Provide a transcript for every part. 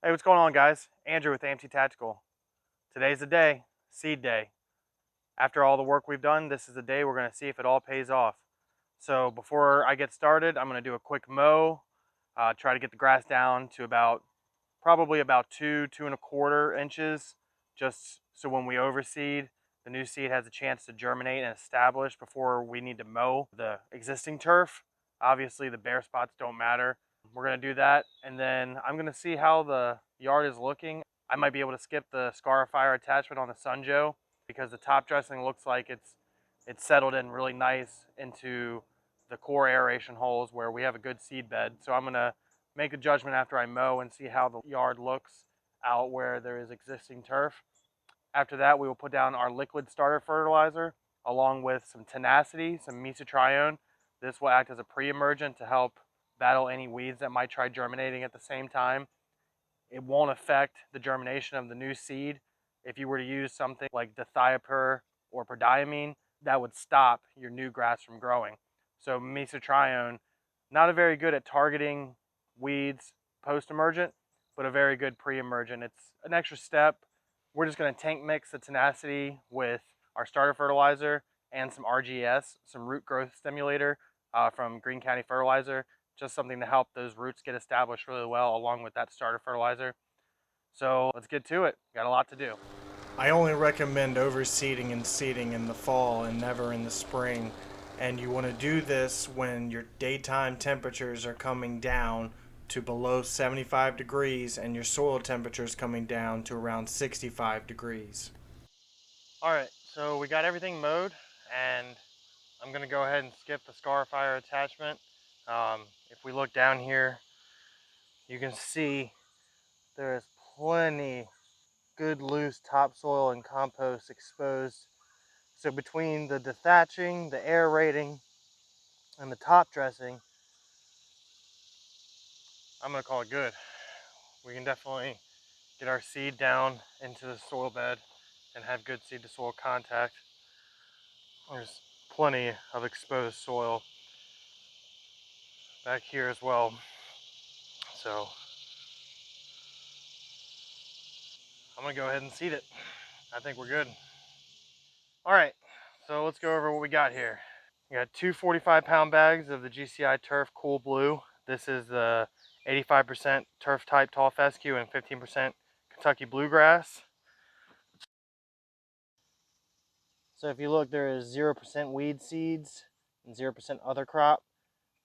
Hey, what's going on, guys? Andrew with AMT Tactical. Today's the day, seed day. After all the work we've done, this is the day we're going to see if it all pays off. So before I get started, I'm going to do a quick mow, try to get the grass down to probably about 2.25 inches, just so when we overseed, the new seed has a chance to germinate and establish before we need to mow the existing turf. Obviously, the bare spots don't matter. We're going to do that, and then I'm going to see how the yard is looking. I might be able to skip the scarifier attachment on the Sunjoe because the top dressing looks like it's settled in really nice into the core aeration holes where we have a good seed bed. So I'm going to make a judgment after I mow and see how the yard looks out where there is existing turf. After that, we will put down our liquid starter fertilizer along with some tenacity, some mesotrione. This will act as a pre-emergent to help battle any weeds that might try germinating at the same time. It won't affect the germination of the new seed. If you were to use something like dithiopyr or prodiamine, that would stop your new grass from growing. So mesotrione, not a very good at targeting weeds post-emergent, but a very good pre-emergent. It's an extra step. We're just going to tank mix the tenacity with our starter fertilizer and some RGS, some root growth stimulator from Green County Fertilizer. Just something to help those roots get established really well along with that starter fertilizer. So let's get to it. Got a lot to do. I only recommend overseeding and seeding in the fall and never in the spring. And you want to do this when your daytime temperatures are coming down to below 75 degrees and your soil temperature is coming down to around 65 degrees. All right, so we got everything mowed, and I'm gonna go ahead and skip the scarifier attachment. If we look down here, you can see there is plenty good loose topsoil and compost exposed. So between the dethatching, the aerating, and the top dressing, I'm gonna call it good. We can definitely get our seed down into the soil bed and have good seed to soil contact. There's plenty of exposed soil back here as well. So I'm gonna go ahead and seed it. I think we're good. All right, so let's go over what we got here. We got two 45-pound bags of the GCI Turf Cool Blue. This is the 85% turf type tall fescue and 15% Kentucky bluegrass. So if you look, there is 0% weed seeds and 0% other crop.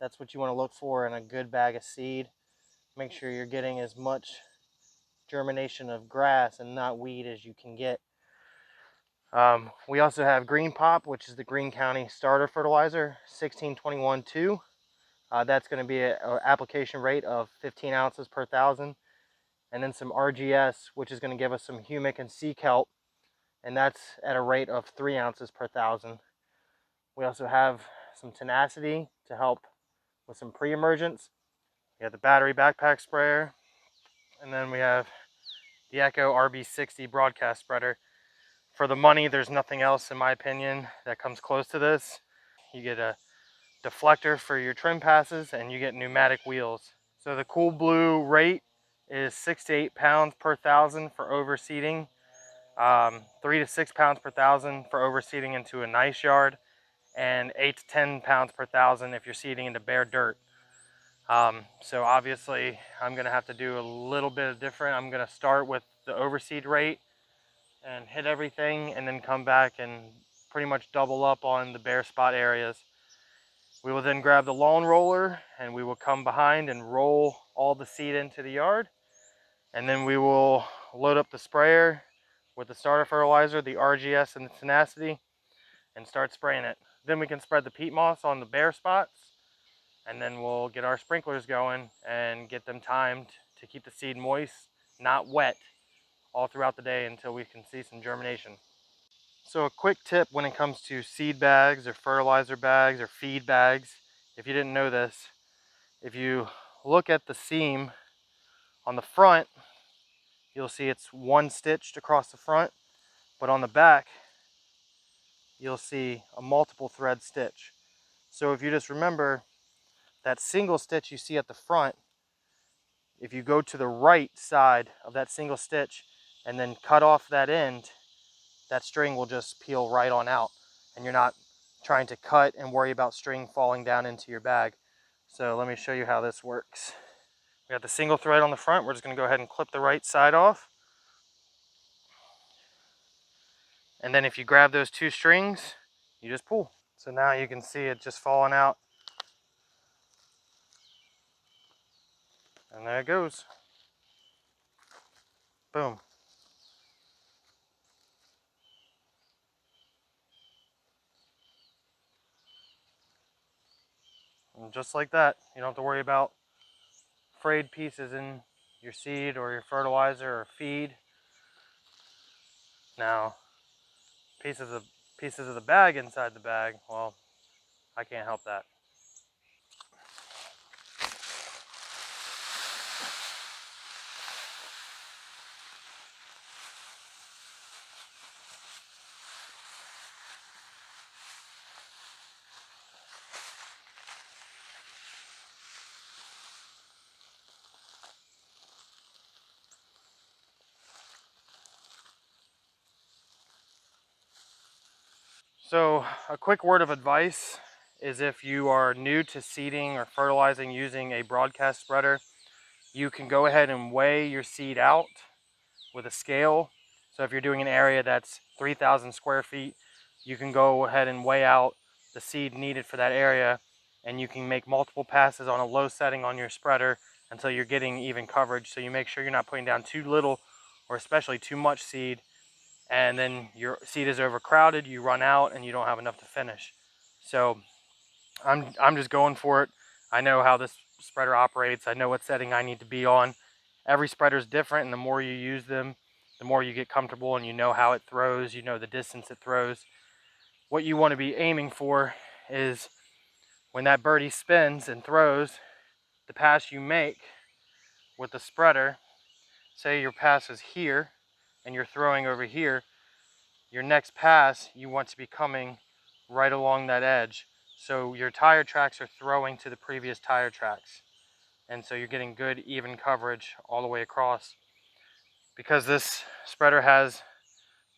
That's what you want to look for in a good bag of seed. Make sure you're getting as much germination of grass and not weed as you can get. We also have Green Pop, which is the Green County starter fertilizer, 1621-2. That's going to be an application rate of 15 ounces per thousand. And then some RGS, which is going to give us some humic and sea kelp, and that's at a rate of 3 ounces per thousand. We also have some tenacity to help with some pre-emergence. We have the battery backpack sprayer, and then we have the Echo RB60 broadcast spreader. For the money, there's nothing else, in my opinion, that comes close to this. You get a deflector for your trim passes, and you get pneumatic wheels. So the Cool Blue rate is 6 to 8 pounds per thousand for overseeding, 3 to 6 pounds per thousand for overseeding into a nice yard, and 8 to 10 pounds per thousand if you're seeding into bare dirt. So obviously I'm going to have to do a little bit different. I'm going to start with the overseed rate and hit everything, and then come back and pretty much double up on the bare spot areas. We will then grab the lawn roller and we will come behind and roll all the seed into the yard, and then we will load up the sprayer with the starter fertilizer, the RGS and the tenacity, and start spraying it. Then we can spread the peat moss on the bare spots, and then we'll get our sprinklers going and get them timed to keep the seed moist, not wet, all throughout the day until we can see some germination. So a quick tip when it comes to seed bags or fertilizer bags or feed bags, if you didn't know this, if you look at the seam on the front, you'll see it's one stitched across the front, but on the back, you'll see a multiple thread stitch. So if you just remember that single stitch you see at the front, if you go to the right side of that single stitch and then cut off that end, that string will just peel right on out, and you're not trying to cut and worry about string falling down into your bag. So let me show you how this works. We got the single thread on the front. We're just going to go ahead and clip the right side off. And then if you grab those two strings, you just pull. So now you can see it just falling out. And there it goes. Boom. And just like that, you don't have to worry about frayed pieces in your seed or your fertilizer or feed. Now, pieces of the bag inside the bag, well, I can't help that. So a quick word of advice is if you are new to seeding or fertilizing using a broadcast spreader, you can go ahead and weigh your seed out with a scale. So if you're doing an area that's 3,000 square feet, you can go ahead and weigh out the seed needed for that area, and you can make multiple passes on a low setting on your spreader until you're getting even coverage. So you make sure you're not putting down too little or especially too much seed, and then your seed is overcrowded, you run out and you don't have enough to finish. So I'm just going for it. I know how this spreader operates. I know what setting I need to be on. Every spreader is different, and the more you use them, the more you get comfortable and you know how it throws, you know the distance it throws. What you want to be aiming for is when that birdie spins and throws, the pass you make with the spreader, say your pass is here and you're throwing over here, your next pass you want to be coming right along that edge. So your tire tracks are throwing to the previous tire tracks. And so you're getting good even coverage all the way across. Because this spreader has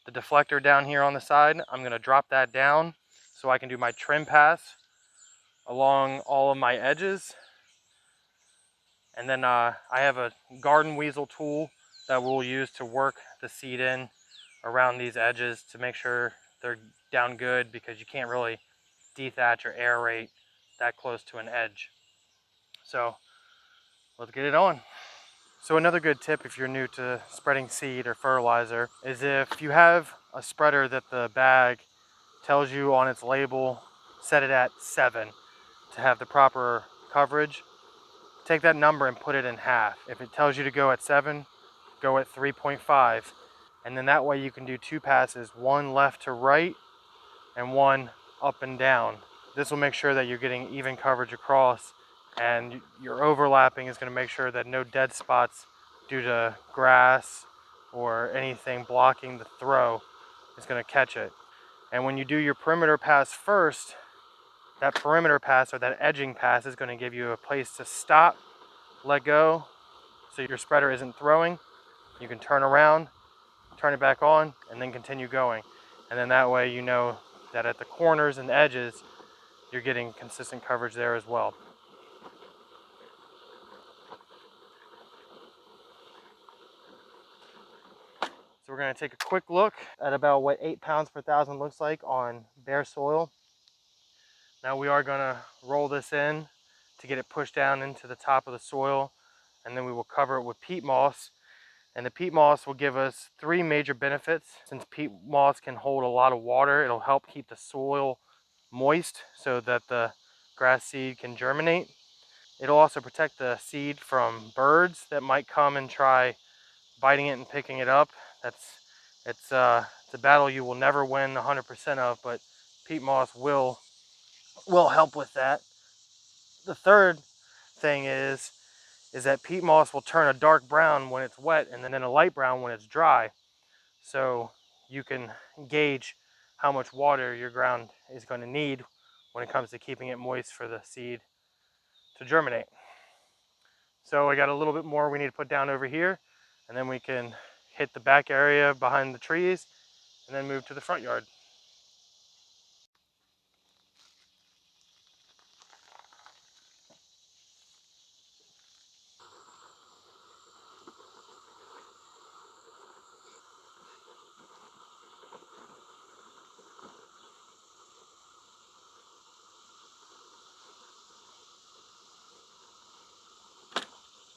the deflector down here on the side, I'm going to drop that down so I can do my trim pass along all of my edges. And then I have a garden weasel tool that we'll use to work the seed in around these edges to make sure they're down good, because you can't really dethatch or aerate that close to an edge. So let's get it on. So another good tip if you're new to spreading seed or fertilizer is if you have a spreader that the bag tells you on its label, set it at 7 to have the proper coverage, take that number and put it in half. If it tells you to go at 7, go at 3.5. And then that way you can do two passes, one left to right and one up and down. This will make sure that you're getting even coverage across, and your overlapping is going to make sure that no dead spots due to grass or anything blocking the throw is going to catch it. And when you do your perimeter pass first, that perimeter pass or that edging pass is going to give you a place to stop, let go, so your spreader isn't throwing. You can turn around, turn it back on, and then continue going. And then that way you know that at the corners and edges, you're getting consistent coverage there as well. So we're going to take a quick look at about what 8 pounds per thousand looks like on bare soil. Now we are going to roll this in to get it pushed down into the top of the soil, and then we will cover it with peat moss. And the peat moss will give us 3 major benefits. Since peat moss can hold a lot of water, it'll help keep the soil moist so that the grass seed can germinate. It'll also protect the seed from birds that might come and try biting it and picking it up. It's a battle you will never win 100% of, but peat moss will help with that. The third thing is that peat moss will turn a dark brown when it's wet and then a light brown when it's dry. So you can gauge how much water your ground is going to need when it comes to keeping it moist for the seed to germinate. So I got a little bit more we need to put down over here, and then we can hit the back area behind the trees and then move to the front yard.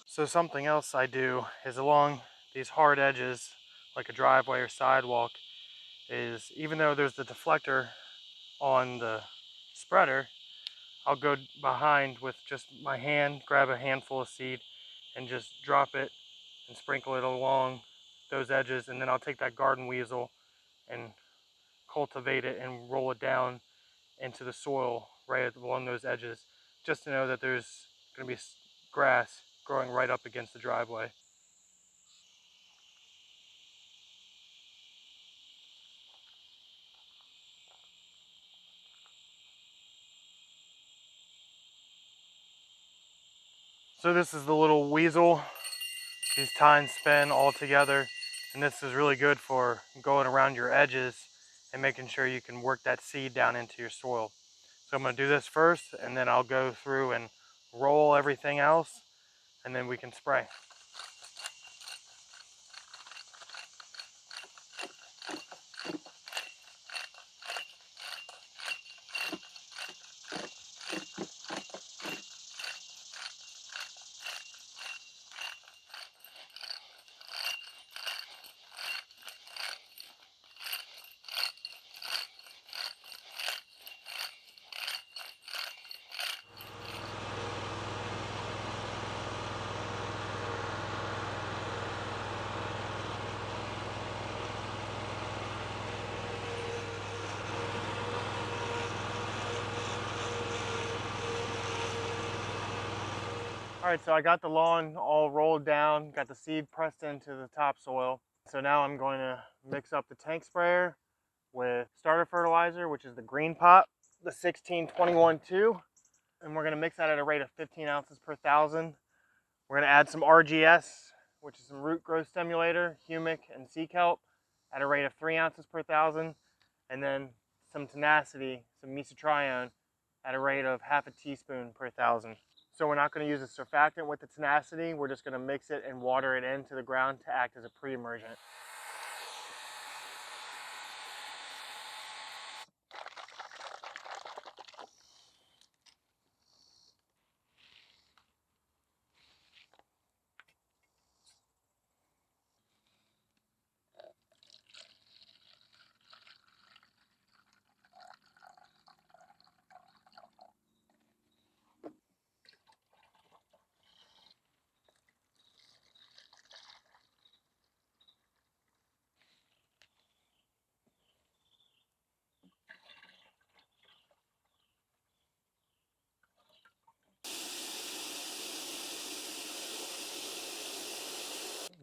So something else I do is along these hard edges, like a driveway or sidewalk, is even though there's the deflector on the spreader, I'll go behind with just my hand, grab a handful of seed, and just drop it and sprinkle it along those edges, and then I'll take that garden weasel and cultivate it and roll it down into the soil right along those edges, just to know that there's going to be grass growing right up against the driveway. So this is the little weasel. These tines spin all together, and this is really good for going around your edges and making sure you can work that seed down into your soil. So I'm going to do this first, and then I'll go through and roll everything else, and then we can spray. All right, so I got the lawn all rolled down, got the seed pressed into the topsoil. So now I'm going to mix up the tank sprayer with starter fertilizer, which is the green pot, the 16-21-2, and we're going to mix that at a rate of 15 ounces per thousand. We're going to add some RGS, which is some root growth stimulator, humic, and sea kelp at a rate of 3 ounces per thousand, and then some tenacity, some mesotrione at a rate of half a teaspoon per thousand. So we're not going to use a surfactant with the tenacity. We're just going to mix it and water it into the ground to act as a pre-emergent.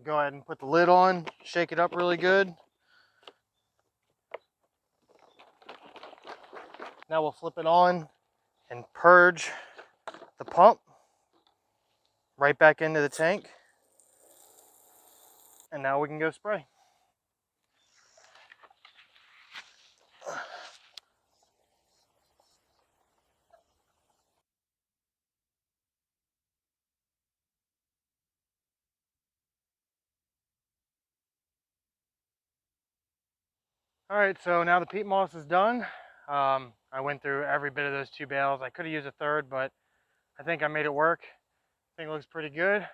Go ahead and put the lid on, shake it up really good. Now we'll flip it on and purge the pump right back into the tank. And now we can go spray. All right, so now the peat moss is done. I went through every bit of those 2 bales. I could have used a third, but I think I made it work. I think it looks pretty good.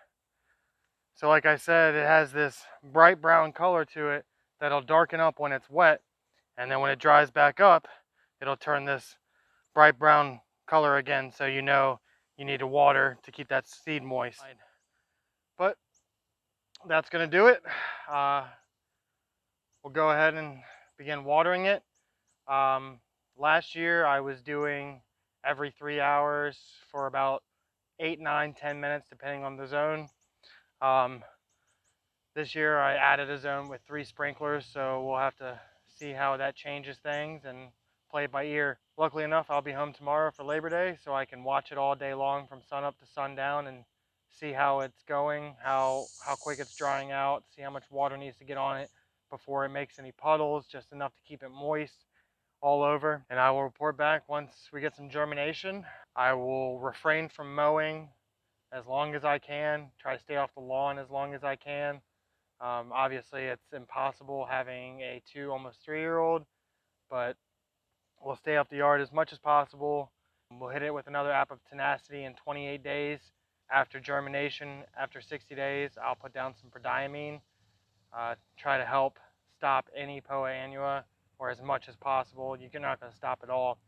So like I said, it has this bright brown color to it that'll darken up when it's wet. And then when it dries back up, it'll turn this bright brown color again. So you know you need to water to keep that seed moist. But that's gonna do it. We'll go ahead and begin watering it. Last year I was doing every 3 hours for about 8, 9, 10 minutes, depending on the zone. This year I added a zone with 3 sprinklers, so we'll have to see how that changes things and play it by ear. Luckily enough, I'll be home tomorrow for Labor Day, so I can watch it all day long from sun up to sundown and see how it's going, how quick it's drying out, see how much water needs to get on it before it makes any puddles, just enough to keep it moist all over. And I will report back once we get some germination. I will refrain from mowing as long as I can, try to stay off the lawn as long as I can. Obviously, it's impossible having a almost 3-year-old, but we'll stay off the yard as much as possible. We'll hit it with another app of tenacity in 28 days. After germination, after 60 days, I'll put down some prodiamine, try to help stop any POA annua, or as much as possible. You're not going to stop it all,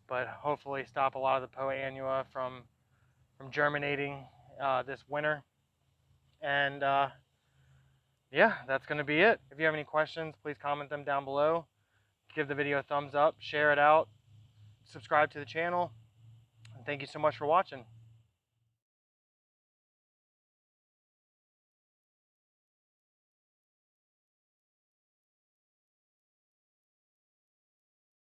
but hopefully stop a lot of the POA annua from germinating this winter. And yeah, that's going to be it. If you have any questions, please comment them down below. Give the video a thumbs up, share it out, subscribe to the channel, and thank you so much for watching.